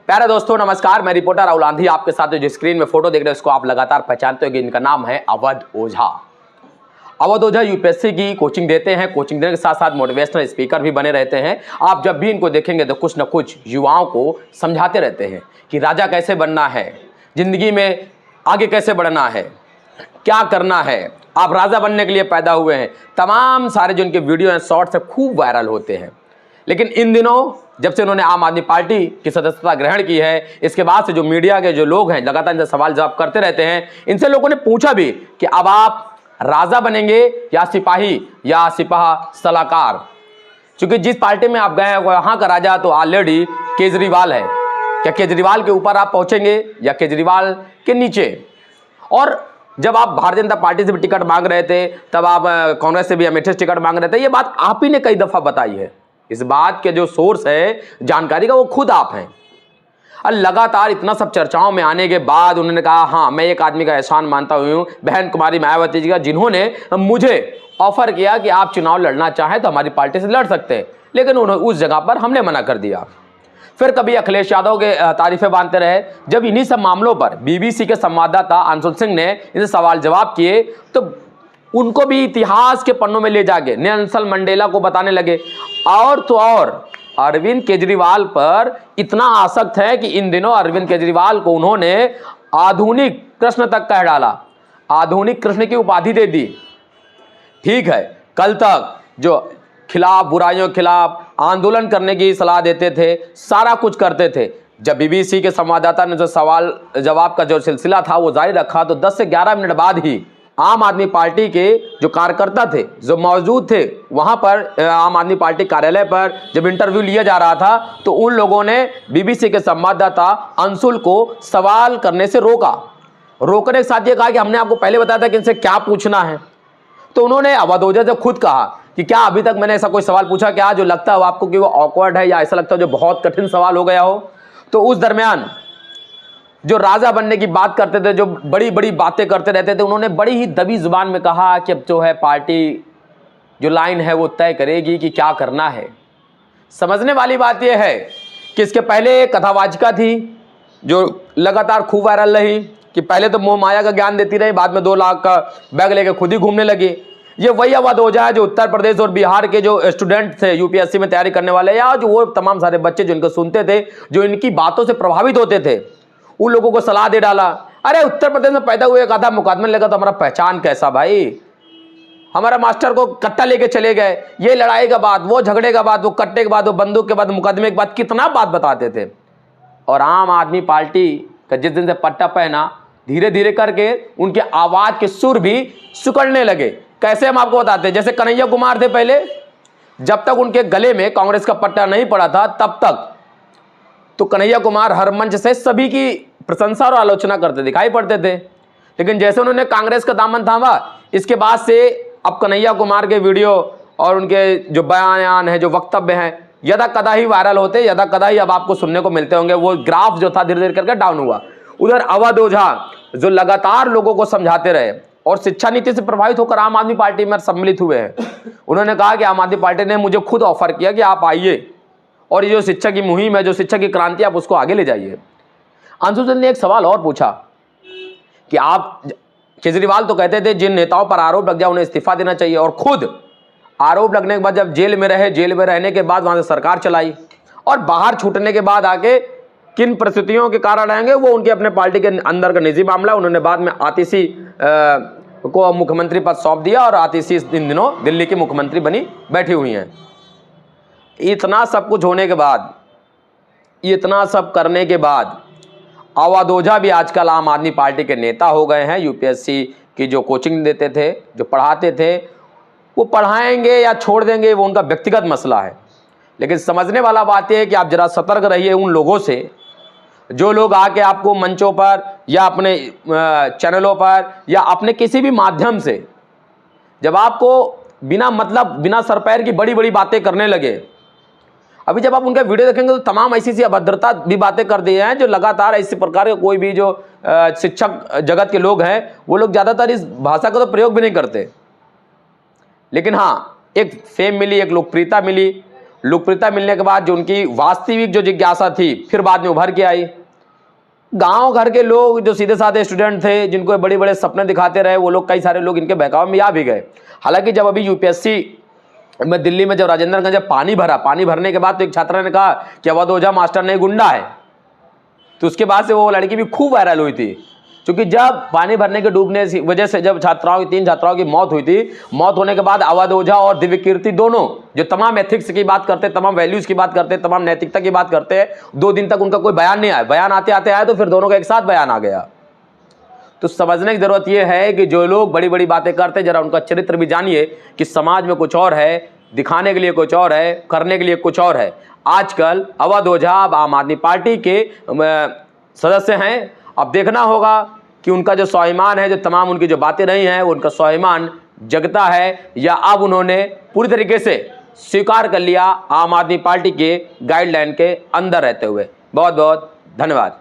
प्यारे दोस्तों नमस्कार, मैं रिपोर्टर राहुल आंधी आपके साथ जो स्क्रीन में फोटो देख रहे हैं उसको आप लगातार पहचानते होंगे। इनका नाम है अवध ओझा। अवध ओझा यूपीएससी की कोचिंग देते हैं। कोचिंग देने के साथ साथ मोटिवेशनल स्पीकर भी बने रहते हैं। आप जब भी इनको देखेंगे तो कुछ न कुछ युवाओं को समझाते रहते हैं कि राजा कैसे बनना है, जिंदगी में आगे कैसे बढ़ना है, क्या करना है, आप राजा बनने के लिए पैदा हुए हैं। तमाम सारे जो इनके वीडियो हैं, शॉर्ट्स हैं, खूब वायरल होते हैं। लेकिन इन दिनों जब से उन्होंने आम आदमी पार्टी की सदस्यता ग्रहण की है, इसके बाद से जो मीडिया के जो लोग हैं लगातार इनसे सवाल जवाब करते रहते हैं। इनसे लोगों ने पूछा भी कि अब आप राजा बनेंगे या सिपाही या सिपाह सलाहकार, क्योंकि जिस पार्टी में आप गए हैं वहां का राजा तो ऑलरेडी केजरीवाल है। क्या केजरीवाल के ऊपर आप पहुंचेंगे या केजरीवाल के नीचे? और जब आप भारतीय जनता पार्टी से भी टिकट मांग रहे थे, तब आप कांग्रेस से भी एमएचएस टिकट मांग रहे थे। ये बात आप ही ने कई दफा बताई है। इस बात के जो सोर्स है जानकारी का वो खुद आप हैं। और लगातार इतना सब चर्चाओं में आने के बाद उन्होंने कहा, हाँ मैं एक आदमी का एहसान मानता हूँ, बहन कुमारी मायावती जी का, जिन्होंने मुझे ऑफर किया कि आप चुनाव लड़ना चाहें तो हमारी पार्टी से लड़ सकते हैं, लेकिन उन्होंने उस जगह पर हमने मना कर दिया। फिर कभी अखिलेश यादव के तारीफें बांधते रहे। जब इन्हीं सब मामलों पर बीबीसी के संवाददाता अंशुल सिंह ने इनसे सवाल जवाब किए तो उनको भी इतिहास के पन्नों में ले जाके नेल्सन मंडेला को बताने लगे। और तो और अरविंद केजरीवाल पर इतना आसक्त है कि इन दिनों अरविंद केजरीवाल को उन्होंने आधुनिक कृष्ण तक कह डाला, आधुनिक कृष्ण की उपाधि दे दी। ठीक है, कल तक जो खिलाफ, बुराइयों के खिलाफ आंदोलन करने की सलाह देते थे, सारा कुछ करते थे। जब बीबीसी के संवाददाता ने जो सवाल जवाब का जो सिलसिला था वो जारी रखा तो 10 से 11 मिनट बाद ही आम आदमी पार्टी के जो कार्यकर्ता थे, जो मौजूद थे वहां पर आम आदमी पार्टी कार्यालय पर जब इंटरव्यू लिया जा रहा था तो उन लोगों ने बीबीसी के संवाददाता अंशुल को सवाल करने से रोका। रोकने के साथ ये कहा कि हमने आपको पहले बताया था कि इनसे क्या पूछना है। तो उन्होंने अवध ओझा से खुद कहा कि क्या अभी तक मैंने ऐसा कोई सवाल पूछा क्या जो लगता हो आपको कि वो ऑकवर्ड है या ऐसा लगता है जो बहुत कठिन सवाल हो गया हो? तो उस दरमियान जो राजा बनने की बात करते थे, जो बड़ी बड़ी बातें करते रहते थे, उन्होंने बड़ी ही दबी जुबान में कहा कि अब जो है पार्टी जो लाइन है वो तय करेगी कि क्या करना है। समझने वाली बात यह है कि इसके पहले कथावाचिका थी जो लगातार खूब वायरल रही कि पहले तो मोह माया का ज्ञान देती रही, बाद में 2 लाख का बैग लेकर खुद ही घूमने लगे। ये वही अवध ओझा है जो उत्तर प्रदेश और बिहार के जो स्टूडेंट थे यूपीएससी में तैयारी करने वाले, या जो वो तमाम सारे बच्चे जो इनको सुनते थे, जो इनकी बातों से प्रभावित होते थे, उन लोगों को सलाह दे डाला। अरे उत्तर प्रदेश में पैदा हुए एक आधा मुकदमे लगा तो हमारा पहचान कैसा भाई? हमारा मास्टर को कट्टा लेके चले गए, ये लड़ाई का बाद, वो झगड़े का बाद, वो कट्टे के बाद, वो बंदूक के बाद, मुकदमे के बाद, कितना बात बताते थे। और आम आदमी पार्टी का जिस दिन से पट्टा पहना, धीरे धीरे करके उनके आवाज के सुर भी सिकुड़ने लगे। कैसे हम आपको बताते हैं, जैसे कन्हैया कुमार थे पहले, जब तक उनके गले में कांग्रेस का पट्टा नहीं पड़ा था तब तक तो कन्हैया कुमार हर मंच से सभी की प्रशंसा और आलोचना करते दिखाई पड़ते थे। लेकिन जैसे उन्होंने कांग्रेस का दामन थामा, इसके बाद से अब कन्हैया कुमार के वीडियो और उनके जो बयान है, जो वक्तव्य हैं, यदा कदा ही वायरल होते, यदा कदा ही अब आपको सुनने को मिलते होंगे। वो ग्राफ जो था धीरे धीरे करके डाउन हुआ। उधर अवध ओझा जो लगातार लोगों को समझाते रहे और शिक्षा नीति से प्रभावित होकर आम आदमी पार्टी में सम्मिलित हुए हैं। उन्होंने कहा कि आम आदमी पार्टी ने मुझे खुद ऑफर किया कि आप आइए और ये जो शिक्षा की मुहिम है, जो शिक्षा की क्रांति, आप उसको आगे ले जाइए। अंशुल ने एक सवाल और पूछा कि आप, केजरीवाल तो कहते थे जिन नेताओं पर आरोप लग जाए उन्हें इस्तीफा देना चाहिए, और खुद आरोप लगने के बाद जब जेल में रहे, जेल में रहने के बाद वहां से सरकार चलाई, और बाहर छूटने के बाद आके किन परिस्थितियों के कारण आएंगे वो उनके अपने पार्टी के अंदर का निजी मामला। उन्होंने बाद में आतिशी को मुख्यमंत्री पद सौंप दिया और आतिशी इन दिनों दिल्ली की मुख्यमंत्री बनी बैठी हुई हैं। इतना सब कुछ होने के बाद, इतना सब करने के बाद अवध ओझा भी आजकल आम आदमी पार्टी के नेता हो गए हैं। यूपीएससी की जो कोचिंग देते थे, जो पढ़ाते थे, वो पढ़ाएंगे या छोड़ देंगे वो उनका व्यक्तिगत मसला है। लेकिन समझने वाला बात यह है कि आप जरा सतर्क रहिए उन लोगों से जो लोग आके आपको मंचों पर या अपने चैनलों पर या अपने किसी भी माध्यम से जब आपको बिना मतलब, बिना सर पैर की बड़ी बड़ी बातें करने लगे। अभी जब आप उनका वीडियो देखेंगे तो तमाम ऐसी सी अभद्रता भी बातें कर दी हैं जो लगातार इसी प्रकार के कोई भी जो शिक्षक जगत के लोग हैं वो लोग ज़्यादातर इस भाषा का तो प्रयोग भी नहीं करते। लेकिन हाँ, एक फेम मिली, एक लोकप्रियता मिली लोकप्रियता मिलने के बाद जो उनकी वास्तविक जो जिज्ञासा थी फिर बाद में उभर के आई। गांव घर के लोग जो सीधे साधे स्टूडेंट थे, जिनको बड़े बड़े सपने दिखाते रहे, वो लोग, कई सारे लोग इनके बहकावे में आ भी गए। हालांकि जब अभी यूपीएससी में दिल्ली में जब राजेंद्रगंज जब पानी भरने के बाद तो एक छात्रा ने कहा कि अवध ओझा मास्टर नहीं गुंडा है, तो उसके बाद से वो लड़की भी खूब वायरल हुई थी। क्योंकि जब पानी भरने के डूबने की वजह से जब 3 छात्राओं की मौत हुई थी, मौत होने के बाद अवध ओझा और दिव्यकीर्ति दोनों जो तमाम एथिक्स की बात करते, तमाम वैल्यूज की बात करते, तमाम नैतिकता की बात करते हैं, 2 दिन तक उनका कोई बयान नहीं आया। बयान आते आते आया तो फिर दोनों का एक साथ बयान आ गया। तो समझने की जरूरत यह है कि जो लोग बड़ी बड़ी बातें करते हैं, जरा उनका चरित्र भी जानिए कि समाज में कुछ और है, दिखाने के लिए कुछ और है, करने के लिए कुछ और है। आजकल अवध ओझा अब आम आदमी पार्टी के सदस्य हैं। अब देखना होगा कि उनका जो स्वाभिमान है, जो तमाम उनकी जो बातें रही हैं, उनका स्वाभिमान जगता है या अब उन्होंने पूरी तरीके से स्वीकार कर लिया आम आदमी पार्टी के गाइडलाइन के अंदर रहते हुए। बहुत बहुत धन्यवाद।